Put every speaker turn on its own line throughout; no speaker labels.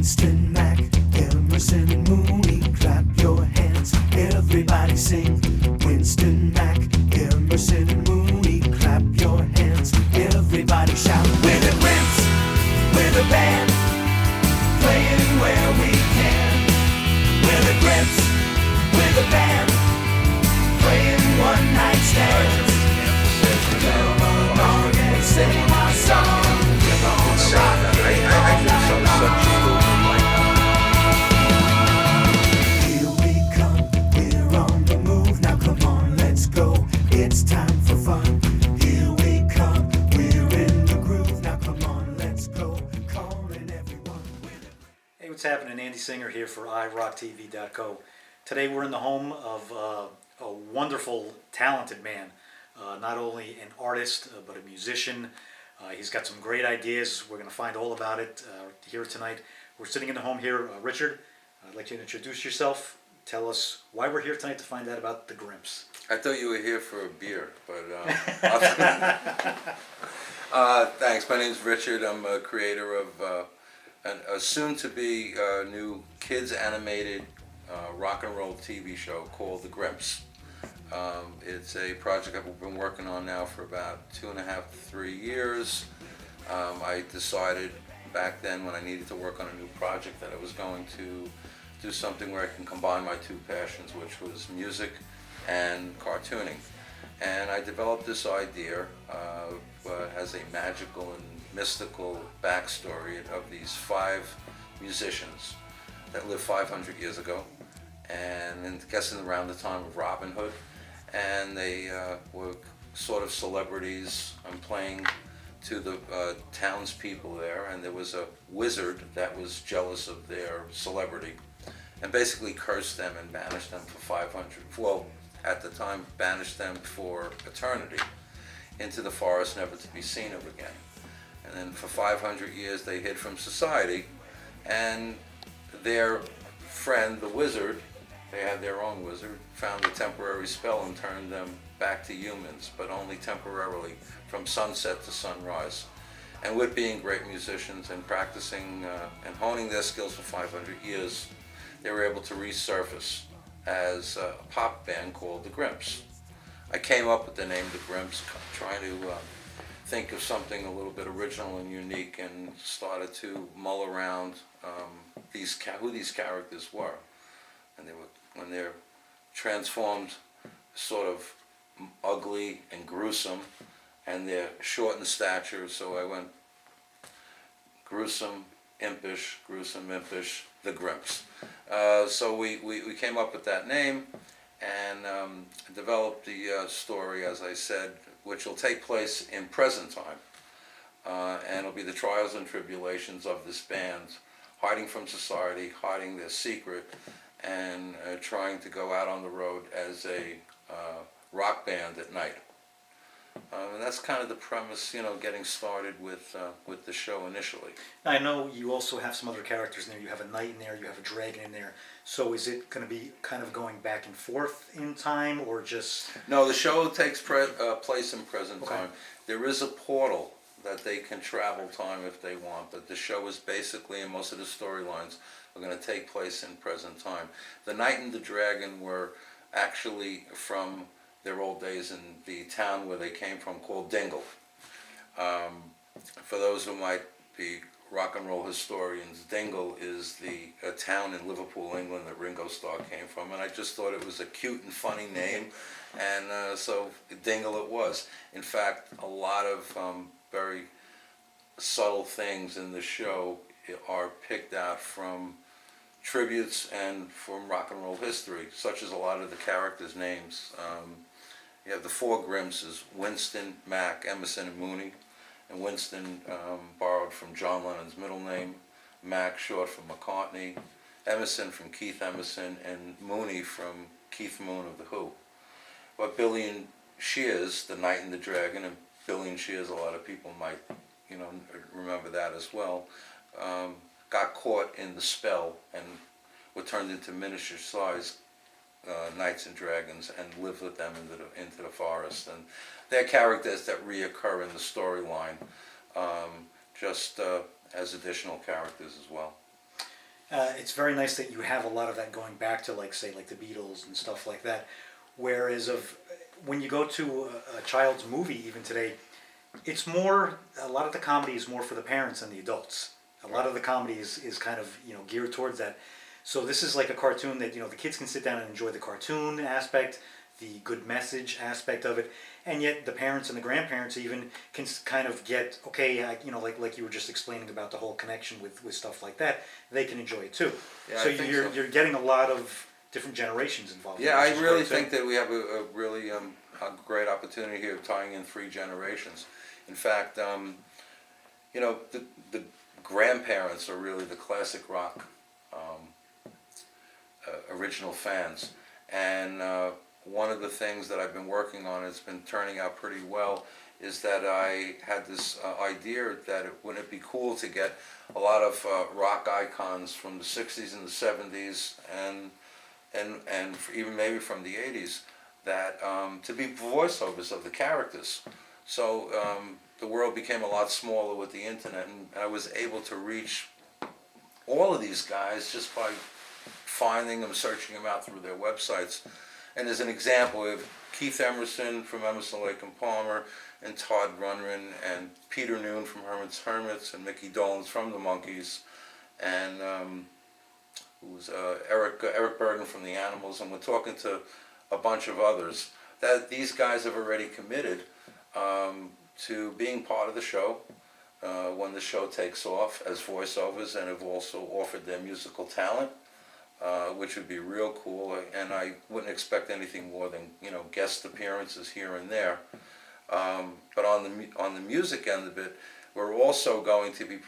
Winston, Mac, Emerson, and Mooney. Clap your hands, everybody sing. Winston, Mac, Emerson, and Mooney. Clap your hands, everybody shout. We're the Grimps, we're the band, playing where we can. We're the Grimps, we're the band, playing one night stands. Come along and sing our song. Here we come, we're on the move. Now come on, let's go. It's time for fun. Here we come, we're in the groove. Now come on, let's go. Calling everyone.
Hey, what's happening? Andy Singer here for iRockTV.co. Today we're in the home of a wonderful, talented man. Not only an artist, but a musician. He's got some great ideas. We're going to find all about it here tonight. We're sitting in the home here. Richard, I'd like you to introduce yourself. Tell us why we're here tonight to find out about the Grimps.
I thought you were here for a beer, but thanks. My name's Richard. I'm a creator of a soon-to-be new kids animated rock and roll TV show called The Grimps. It's a project I've been working on now for about 2.5 to 3 years. I decided back then when I needed to work on a new project that I was going to do something where I can combine my two passions, which was music and cartooning. And I developed this idea, has a magical and mystical backstory of these 5 musicians that lived 500 years ago, and I'm guessing around the time of Robin Hood. And they were sort of celebrities. I'm playing to the townspeople there, and there was a wizard that was jealous of their celebrity and basically cursed them and banished them for 500, well, at the time, banished them for eternity into the forest, never to be seen of again. And then for 500 years they hid from society, and their friend, the wizard, they had their own wizard, found a temporary spell and turned them back to humans, but only temporarily, from sunset to sunrise. And with being great musicians and practicing and honing their skills for 500 years, they were able to resurface as a pop band called the Grimps. I came up with the name the Grimps, trying to think of something a little bit original and unique, and started to mull around who these characters were. And when they're transformed, sort of ugly and gruesome, and they're short in stature, so I went gruesome, impish, the Grimps. So we came up with that name and developed the story, as I said, which will take place in present time. And it'll be the trials and tribulations of this band, hiding from society, hiding their secret, and trying to go out on the road as a rock band at night. And that's kind of the premise, getting started with the show initially.
I know you also have some other characters in there. You have a knight in there, you have a dragon in there. So is it going to be kind of going back and forth in time, or just...
No, the show takes place in present time. There is a portal that they can travel time if they want, but the show is basically, and most of the storylines are going to take place in present time. The Knight and the Dragon were actually from their old days in the town where they came from, called Dingle. For those who might be rock and roll historians, Dingle is a town in Liverpool, England that Ringo Starr came from, and I just thought it was a cute and funny name, and so Dingle it was. In fact, a lot of very subtle things in the show are picked out from tributes and from rock and roll history, such as a lot of the characters' names. You have the 4 Grimpses: Winston, Mac, Emerson, and Mooney. And Winston borrowed from John Lennon's middle name, Mac short for McCartney, Emerson from Keith Emerson, and Mooney from Keith Moon of The Who. But Billy and Shears, the Knight and the Dragon, and Billy and Shears, a lot of people might remember that as well, got caught in the spell and were turned into miniature-sized knights and dragons and lived with them into the forest. And they're characters that reoccur in the storyline, just as additional characters as well.
It's very nice that you have a lot of that going back to, like, say, like the Beatles and stuff like that. Whereas when you go to a child's movie, even today, it's more, a lot of the comedy is more for the parents than the adults. A lot of the comedy is kind of, geared towards that. So this is like a cartoon that, the kids can sit down and enjoy the cartoon aspect, the good message aspect of it, and yet the parents and the grandparents even can kind of get, okay, like you were just explaining about the whole connection with stuff like that, they can enjoy it too.
Yeah,
So
I think
you're getting a lot of different generations involved.
Yeah, I
which is
really
great, too.
think that we have a really a great opportunity here of tying in 3 generations. In fact, the grandparents are really the classic rock original fans, and one of the things that I've been working on, it's been turning out pretty well, is that I had this idea that wouldn't it be cool to get a lot of rock icons from the 60s and the 70s and even maybe from the 80s that to be voiceovers of the characters. So the world became a lot smaller with the internet, and I was able to reach all of these guys just by finding them, searching them out through their websites. And as an example, we have Keith Emerson from Emerson, Lake and Palmer, and Todd Rundgren, and Peter Noon from Herman's Hermits, and Mickey Dolenz from the Monkees, and Eric Burden from the Animals, and we're talking to a bunch of others that these guys have already committed to being part of the show when the show takes off as voiceovers, and have also offered their musical talent, which would be real cool. And I wouldn't expect anything more than guest appearances here and there. But on the music end of it, we're also going to be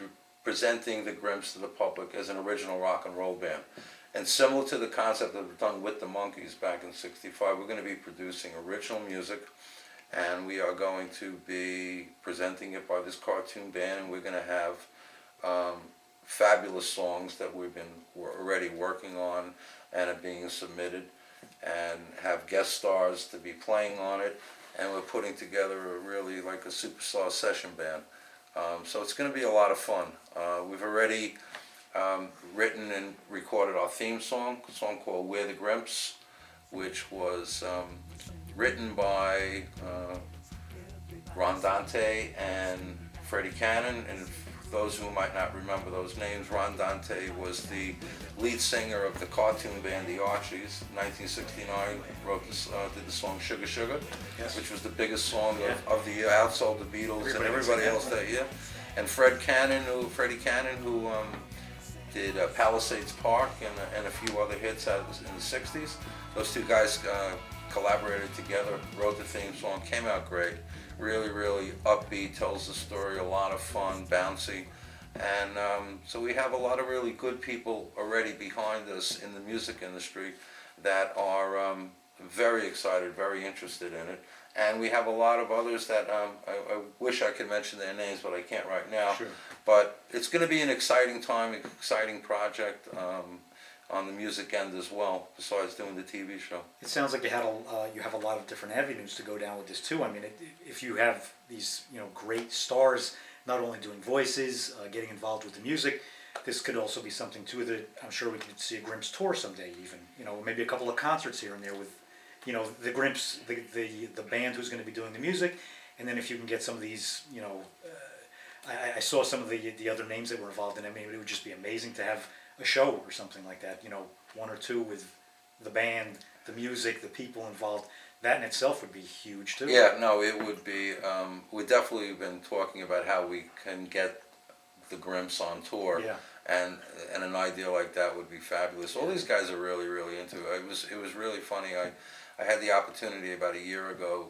presenting the Grimps to the public as an original rock and roll band. And similar to the concept that we've done with the Monkees back in '65, we're going to be producing original music, and we are going to be presenting it by this cartoon band, and we're going to have fabulous songs that we're already working on and are being submitted, and have guest stars to be playing on it, and we're putting together really like a superstar session band. So it's going to be a lot of fun. We've already written and recorded our theme song, a song called We're the Grimps, which was written by Ron Dante and Freddie Cannon. And for those who might not remember those names, Ron Dante was the lead singer of the cartoon band The Archies. In 1969, did the song Sugar Sugar,
Yes.
which was the biggest song of the year, outsold the Beatles and everybody else that year. And Freddie Cannon, who did Palisades Park and a few other hits out in the 60s. Those two guys collaborated together, wrote the theme song, came out great. Really, really upbeat, tells the story, a lot of fun, bouncy. And so we have a lot of really good people already behind us in the music industry that are very excited, very interested in it. And we have a lot of others that I wish I could mention their names, but I can't right now.
Sure.
But it's going to be an exciting time, an exciting project on the music end as well, besides doing the TV show.
It sounds like you have a lot of different avenues to go down with this too. I mean, if you have these great stars, not only doing voices, getting involved with the music, this could also be something too that I'm sure we could see a Grimps tour someday. Even maybe a couple of concerts here and there with the Grimps, the band who's going to be doing the music, and then if you can get some of these I saw some of the other names that were involved in it. I mean, it would just be amazing to have a show or something like that, one or two with the band, the music, the people involved. That in itself would be huge too.
Yeah, no, it would be. We definitely been talking about how we can get the Grimps on tour.
Yeah.
And an idea like that would be fabulous. All these guys are really, really into it. It was really funny. I had the opportunity about a year ago.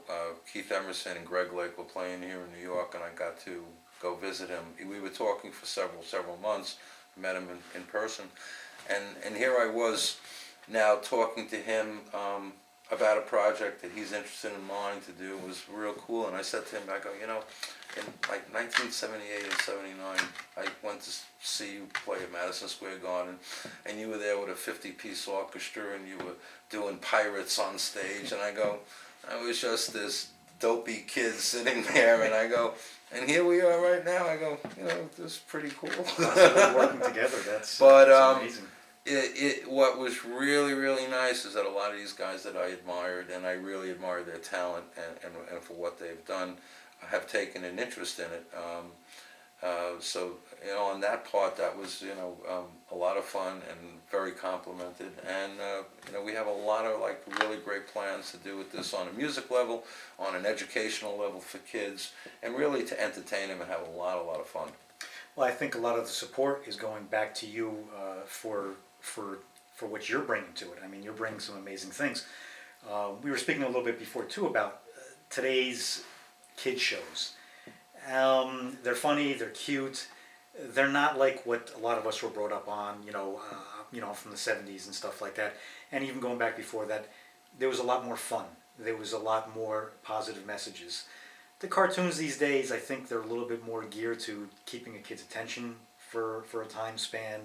Keith Emerson and Greg Lake were playing here in New York, and I got to go visit him. We were talking for several months. Met him in person, and here I was now talking to him about a project that he's interested in mine to do. It was real cool, and I said to him, I go, in like 1978 and 79, I went to see you play at Madison Square Garden, and you were there with a 50-piece orchestra, and you were doing Pirates on stage, and I go, I was just this dopey kids sitting there, and I go, and here we are right now. I go, this is pretty cool.
Possibly working together. That's amazing.
What was really, really nice is that a lot of these guys that I admired, and I really admire their talent and for what they've done, have taken an interest in it. So, on that part, that was, a lot of fun and very complimented. And, we have a lot of, really great plans to do with this on a music level, on an educational level for kids, and really to entertain them and have a lot of fun.
Well, I think a lot of the support is going back to you for what you're bringing to it. I mean, you're bringing some amazing things. We were speaking a little bit before, too, about today's kid shows. They're funny, they're cute. They're not like what a lot of us were brought up on, from the 70s and stuff like that. And even going back before that, there was a lot more fun. There was a lot more positive messages. The cartoons these days, I think they're a little bit more geared to keeping a kid's attention for a time span.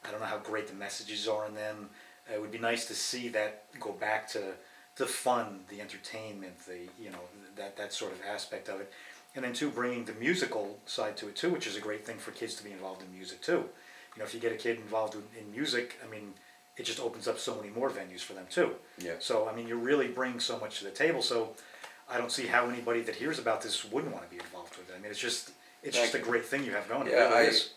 I don't know how great the messages are in them. It would be nice to see that go back to the fun, the entertainment, that sort of aspect of it. And then, too, bringing the musical side to it, too, which is a great thing for kids to be involved in music, too. If you get a kid involved in music, I mean, it just opens up so many more venues for them, too.
Yeah.
So, I mean, you're really bringing so much to the table, so I don't see how anybody that hears about this wouldn't want to be involved with it. I mean, it's just a great thing you have going.
Yeah,
it really is.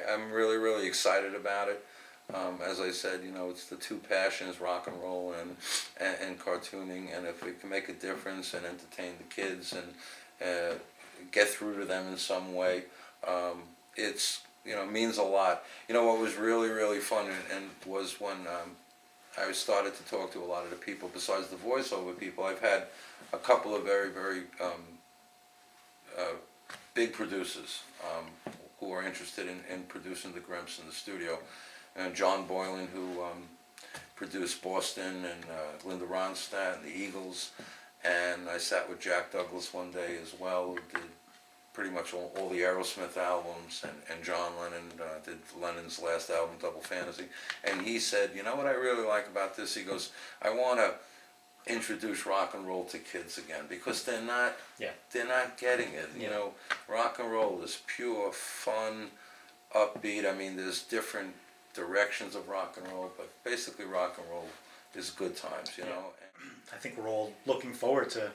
I'm really, really excited about it. As I said, it's the two passions, rock and roll and cartooning, and if we can make a difference and entertain the kids and get through to them in some way, it's, means a lot. What was really, really fun and was when I started to talk to a lot of the people, besides the voiceover people, I've had a couple of very, very big producers who are interested in producing the Grimps in the studio. And John Boylan, who produced Boston, and Linda Ronstadt and the Eagles. And I sat with Jack Douglas one day as well, who did pretty much all the Aerosmith albums, and John Lennon did Lennon's last album, Double Fantasy. And he said, what I really like about this? He goes, I want to introduce rock and roll to kids again, because they're not getting it. Rock and roll is pure fun, upbeat. I mean, there's different directions of rock and roll, but basically rock and roll is good times,
I think we're all looking forward to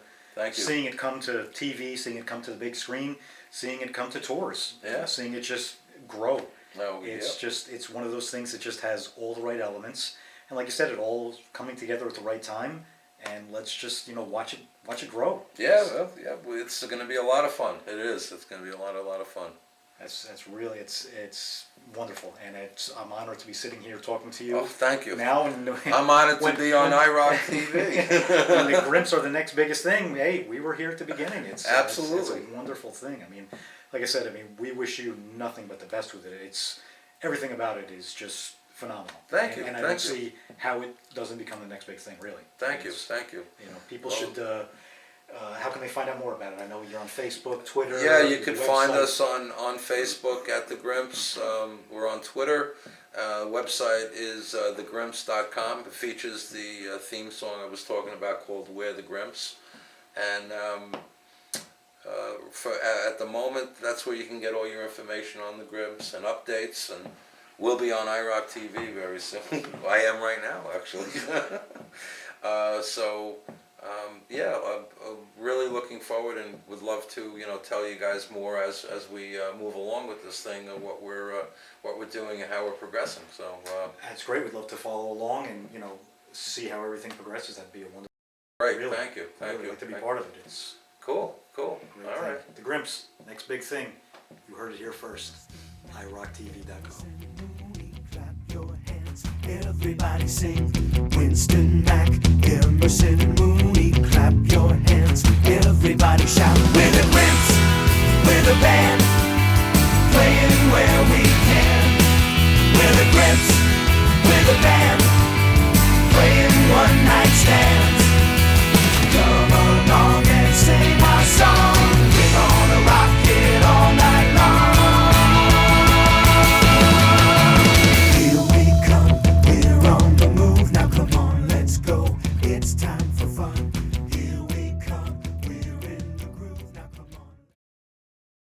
seeing it come to TV, seeing it come to the big screen, seeing it come to tours, seeing it just grow. It's one of those things that just has all the right elements, and like you said, it all coming together at the right time, and let's just watch it grow. It's
going to be a lot of fun. It is. It's going to be a lot of fun.
That's really it's wonderful, and I'm honored to be sitting here talking to you.
Oh, thank you.
Now, and
I'm honored to be on iRock TV.
When the Grimps are the next biggest thing, hey, we were here at the beginning.
Absolutely,
it's a wonderful thing. I mean, like I said, we wish you nothing but the best with it. It's everything about it is just phenomenal.
Thank you.
And I don't see how it doesn't become the next big thing, really.
Thank you.
People should. How can they find out more about it? I know you're on Facebook, Twitter.
Yeah, you can find us on Facebook at The Grimps. We're on Twitter. Website is thegrimps.com. It features the theme song I was talking about called We're the Grimps. And at the moment, that's where you can get all your information on the Grimps and updates. And we'll be on iRock TV very soon. I am right now, actually. I'm really looking forward and would love to, tell you guys more as we move along with this thing and what we're doing and how we're progressing. So
that's great. We'd love to follow along and see how everything progresses. That'd be a wonderful.
Right.
Really,
thank you.
I'd like to be part of it. It's
cool. All
thing.
Right.
The Grimps, next big thing. You heard it here first. iRockTV.com.
Everybody sing Winston Mac, Emerson and Mooney. Clap your hands. Everybody shout. We're the Grimps. We're the band.